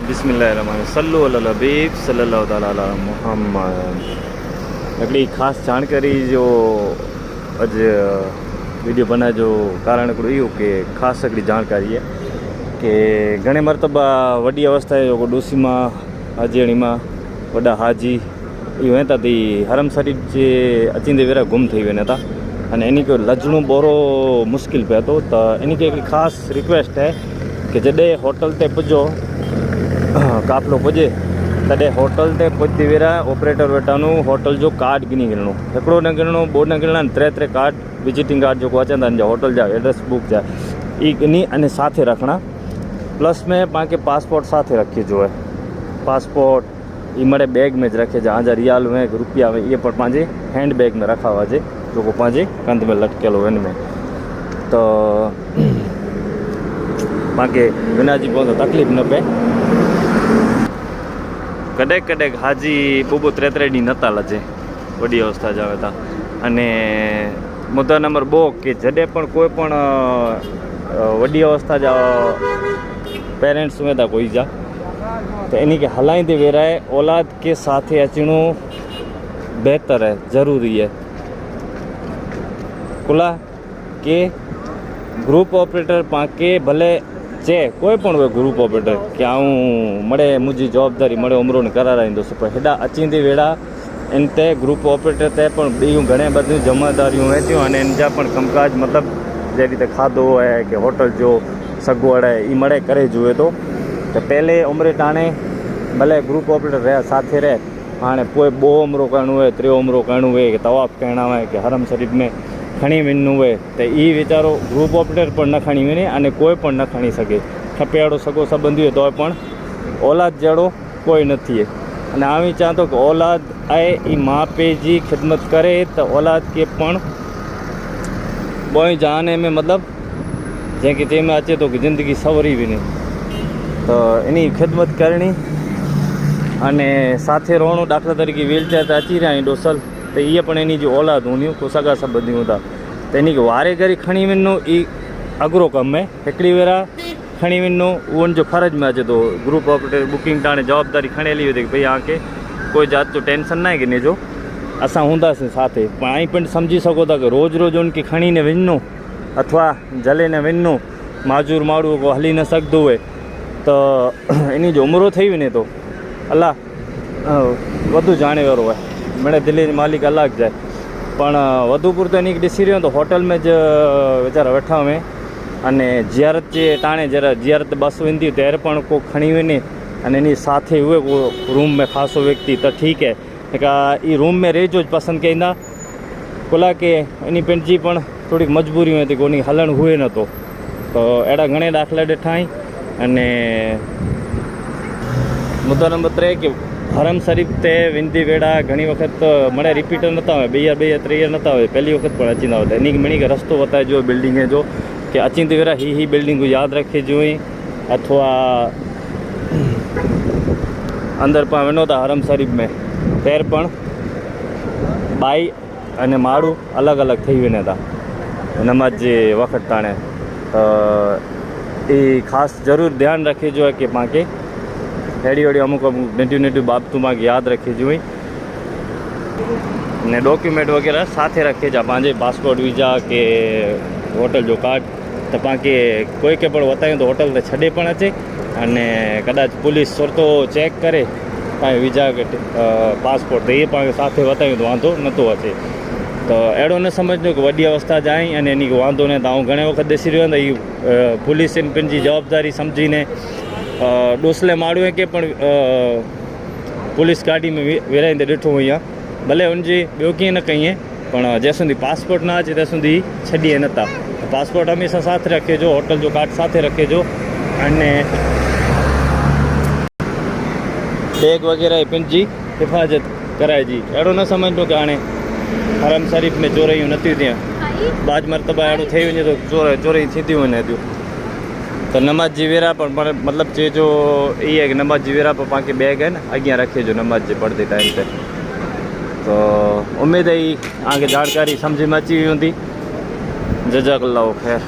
बिस्मिल्लाहिर्रहमानिर्रहीम सल्लु अला हबीब सल्लल्लाहु ताला अला मुहम्मद। हिकिड़ी ख़ासि जानकारी जो अॼु वीडियो बनाए जो कारण हिकिड़ो इहो की ख़ासि हिकिड़ी जानकारी है कि घणे मरतबा वॾी अवस्था जो डोसी मां हाजीअणी मां वॾा हाजी इहो वेंदा थी हरम शरीफ़ जे अचींदे वेरा गुम थी वञनि था अने इन खे लजणो बोरो मुश्किल पिए थो। त इन खे हिकिड़ी ख़ासि रिक्वेस्ट है कि जॾहिं होटल ते पुॼो काफ़िलो पुॼे तॾहिं होटल ते पुॼंदी वेरा ऑपरेटर वेठानो होटल जो कार्ड गिनी गिणणो, हिकिड़ो न गिणणो, ॿ न गिणणा, टे कार्ड विजिटिंग कार्ड जो अचंदा आहिनि होटल जा एड्रेस बुक जा ई गिनी अने साथे रखना। प्लस में पाण खे पासपोर्ट साथे रखिजो है। पासपोर्ट ये मरे बैग में रखे जा जा रियाल में रुपया में ये पर पांजे हैंड बैग में रखा हुआ जे जो को पांजे कंध में लटकेल हो में तो बाकी बिना जी बहुत तकलीफ़ न पे। कॾहिं कॾहिं हाजी ॿ टे ॾींहं नथा लजे वॾी अवस्था जा था। अने मुद्दा नंबर 2 कि जॾहिं पण कोई पण वॾी अवस्था जा पेरेंट्स में था कोई जा तो इन के हलाइंदे वेराए औलाद के साथे अचणो बेहतर है, ज़रूरी है। कुला के ग्रुप ऑपरेटर पाके भले चे कोई पण हुए ग्रुप ऑपरेटर कि आऊं मड़े मुझी जवाबदारी मड़े उमरो ने कराराईंदुसि पर हेॾा अचींदे वेड़ा इन ते ग्रुप ऑपरेटर ते पण ॿियूं घणे बधियूं ज़िम्मेदारियूं वेठियूं अने इन जा पण कमकाज मतिलबु जहिड़ी रीते खाधो है कि होटल जो सगवड़ है ई मड़े करे जुए तो पहले उम्र टाणे भले ग्रुप ऑपरेटर रहा साथे रहे हाँ पोइ 2 उमरो करणो है 3 उमरो करणो है कि तवाफ़ कहना है कि हरम शरीफ़ में खणी वञणो है तो ये वीचारो ग्रुप ऑपरेटर पर न खणी वञे अने कोई पण न खणी सके। खपे अहिड़ो सगो संबंधी हो तो पण औलाद जहिड़ो कोई न थिए। अने आवी चाह तो कि औलाद आहे ई माँ पे जी खिदमत करे तो औलाद के पण बोई जाने में मतलब जैसे जंहिंमें अचे तो कि ज़िंदगी सवरी वञे तो इन खिदमत करनी अने साथे रहणो। दाखला तरीके व्हीलचेर ते अची रहिया आहिनि डोसल तो ये पण इन जी औलाद हूंदियूं को सगा संबंधी हूंदा तो इन खे वारे घड़ी खणी वञणो ई अघरो कमु है। हिकिड़ी वेरा खणी वञणो उन जो फ़र्ज में अचे तो ग्रुप ऑपरेटर बुकिंग ताणे जवाबदारी खणेली हुई कि भई आके कोई जात जो टेंशन ना है कि जो असां हूंदासीं साथे पर आई पिण सम्झी सघो था कि रोज़ रोज़ उनखे खणी न वञणो अथवा जले न वञणो माजूर माण्हू को हली न सघंदो हुए तो इन जो उमिरो थी वञे थो। अल्लाह वधू जाने वारो है मेरे दिल्ली मालिक अलग जाए पण वधू पूर तो इन ॾिसी रहियो तो होटल में ज वीचारा वेठा हुए अने जियारत जे टाणे जरा जियारत बस वेंदी ત્યારે પણ को खणी वञे अने इन साथे हुए को रूम में खासो व्यक्ति तो ठीक है हिकु ई रूम में रहिजो पसंदि कईंदा कुला के इन पंहिंजी पण थोड़ी मजबूरियूं थी कोनी हलण हुए न तो अहिड़ा घणे दाख़ला ॾिठा आहिनि। अने मुद्दा नंबर 3 कि हरम शरीफ़ ते वेंदी वेड़ा घणी वक्त मड़े रिपीटर नथा हुए 2 नथा हुए पहली वक्त पण अचींदा हुआ इन मिणी के रस्तो बताइजो बिल्डिंग जो कि अचींदे वेरा ही बिल्डिंग याद रखिजो अथवा अंदर पाण वञो था हरम शरीफ़ में पैर पण बाई अने माण्हू अलग अलग थी वञे था नमाज जे वक़्त ताणे तो ये ख़ासि ज़रूर ध्यान रखिजो है कि पाण खे अहिड़ी अहिड़ी अमुक नंढियूं नंढियूं बाबतूं पाण यादि रखिजो ने डॉक्यूमेंट वग़ैरह साथे रखिजा पंहिंजे पासपोर्ट वीज़ा के होटल जो कार्ड तो पाण खे कोई के पण वतायूं तो होटल ते छॾे पण अचे अने कदाच पुलिस सुरतो चेक करे पाण वीज़ा के पासपोर्ट तो ये पाण साथे वतायूं तो वांधो नथो अचे। तो अहिड़ो न सम्झो कि वॾी अवस्था जा आहीं अने इन खे वांधो न त घणे वक़्तु ॾिसी रहियो त इहो पुलिस इन पंहिंजी जवाबदारी सम्झीने डोसले माण्हूअ खे पण पुलिस गाॾी में विराईंदे ॾिठो हुई आहे भले हुनजी ॿियो कीअं न कईं पण जेसि ताईं पासपोर्ट न अचे तेसि ताईं छॾिए नथा। पासपोर्ट हमेशह साथ रखिजो होटल जो कार्ड साथे रखिजो अने बैग वग़ैरह पंहिंजी हिफ़ाज़त कराइजी। अहिड़ो न सम्झो कि हाणे हरम शरीफ़ में चोरियूं नथियूं थियनि बाज मरतबा अहिड़ो थी वञे तो चोरी थींदियूं वञे थियूं तो नमाज जी वेरा पर मतलब चइजो ये है कि नमाज जी वेरा पर पाण खे बैग है न अॻियां रखिजो नमाज जे पढ़दे टाइम पे। तो उम्मीद है आगे जानकारी समझ में अची वई हूंदी। जज़ाकल्लाहु ख़ैर।